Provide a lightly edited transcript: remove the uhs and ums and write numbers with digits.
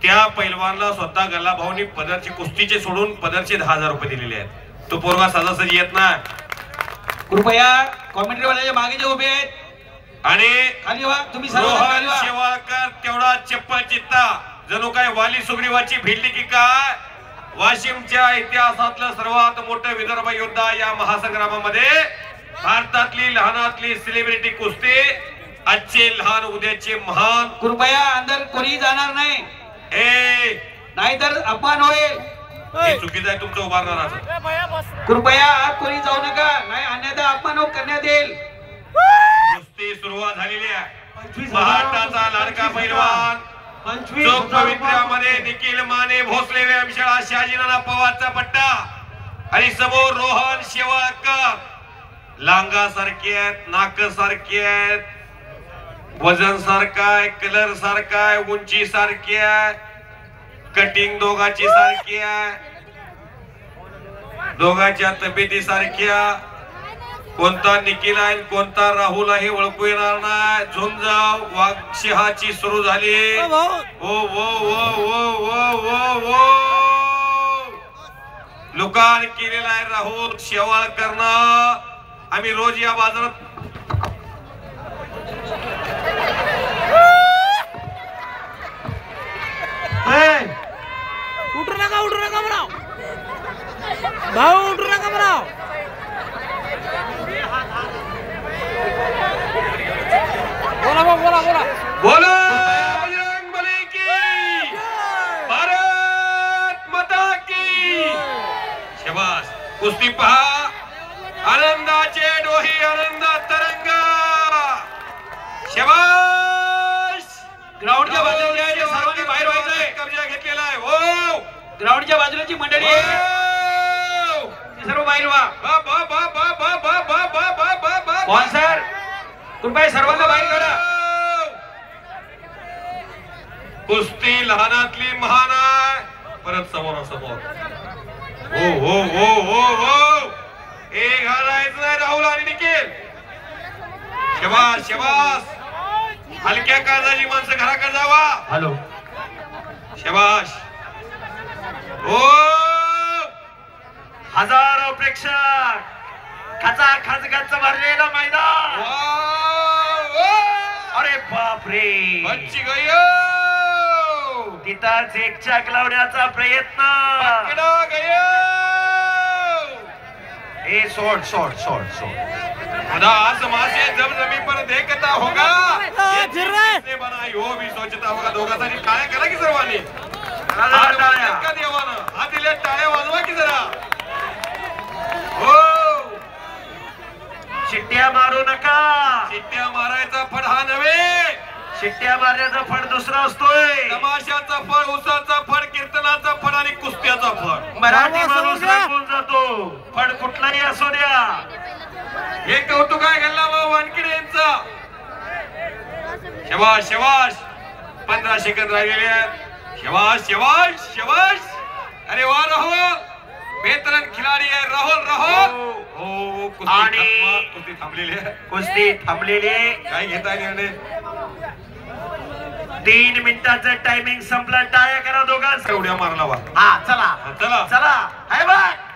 त्या पैलवानला स्वतः गल्ला भाऊनी पदरची कुस्तीचे सोडून पदरचे 10,000 रुपये दिलेले आहेत. तो पोरगा सहजासहजी येत ना. कृपया कॉमेंट्री वाल्याच्या मागे जे उभे आहेत आणि खाली वा तुम्ही सर्व रोहन शेवाळकर तेवढा चप्पल चित्ता जणू काय वाली सुग्रीवाची भिडली की काय. वाशिमच्या इतिहासातलं सर्वात मोठं विदर्भ योद्धा या महासंग्रामामध्ये भारतातली लहानातली सेलिब्रिटी कुस्ती आजचे लहान उद्याचे महान. कृपया अंदर कोणी जाणार नाही नाहीतर अपमान होईल. हे चुकीचं आहे तुमचं उभारणाराचं. कृपया आत कोणी जाऊ नका नाही अन्यथा अपमान करण्यात येईल. कुस्ती सुरुवात झालेली आहे. महाराष्ट्राचा लाडका पैलवान चोख पवित्र्यामध्ये निखिल माने भोसले व्यायामशाळा शहाजीनाना पवारचा पट्टा आणि समोर रोहन शेवाळकर. लांगा सारखे आहेत, नाक सारखे आहेत, वजन सारखा आहे, कलर सारखा आहे, उंची सारखी आहे, कटिंग दोघांची सारखी आहे, दोघांच्या तब्येती सारख्या. कोणता निखिल आहे कोणता राहुल आहे ओळखू येणार नाही. झुंजाव वाघशिहाची सुरू झाली. ओ ओ ओ ओ ओ ओ लुकार केलेला आहे राहुल शेवाळकरनं. आम्ही रोज या बाजारात उठू नका म्हणाव भाऊ, उठू नका म्हणाव. बोला बोला बोला बोला बजरंगबली की, भारत माता की. शाबास. कुस्ती पहा. आनंदाचे डोही आनंदात तरंग. शाबास. ग्राउंडच्या बाजूला सर्वांनी बाहेर व्हायचंय. कब्जा घेतलेला आहे. हो ग्राउंडच्या बाजूलाची मंडळी सर्व बाहेर व्हा. कोण सर कृपया सर्वांना बाहेर काढा. कुस्ती लहानातली महान आहे. परत समोरासमोर. हो हो हो हो हो एक घालायचं नाही राहुल आणि निखिल. शाबास शाबास. हलक्या काळजाची माणसं घराकडे जावा. हॅलो शाबास. हो हजारो प्रेक्षक खचाखच गच्च भरलेलं मैदान. अरे बापरे बच्ची गयो. तिथंच एक चाक लावण्याचा प्रयत्न. पकडा गयो. ए सोड सोड सोड सोड. खुदा आसमां से जब जमीन पर देखता होगा ये बना हो भी सोचता होगा. दोघांसाठी टाळ्या करा की सर्वांनी. हात दिले टाळ्या वाजवा की जरा. हो शिट्ट्या मारू नका. शिट्ट्या मारायचा फळ हा नव्हे. शिट्ट्या मारण्याचा फळ दुसरा असतोय. तमाशाचा फळ, उसाचा फळ, कीर्तनाचा फळ आणि कुस्त्याचा फळ. मराठी माणूस रंगून जातो. फळ कुठलाही असू द्या. हे कौतुक आहे गल्ला भाऊ वानखेडे यांचा. शाबास शाबास. 15 सेकंद राहिलेले आहेत. शाबास शाबास शाबास. अरे वा राहुल बेहतरीन खिलाडी आहे राहुल. राहुल हो कुस्ती थांबलेली आहे. कुस्ती थांबलेली. काय घेता निर्णय. 3 मिनिटाचं टायमिंग संपलं. टाळ्या करा दोघांना. उड्या मारला वा. हा चला चला चला. हाय बघ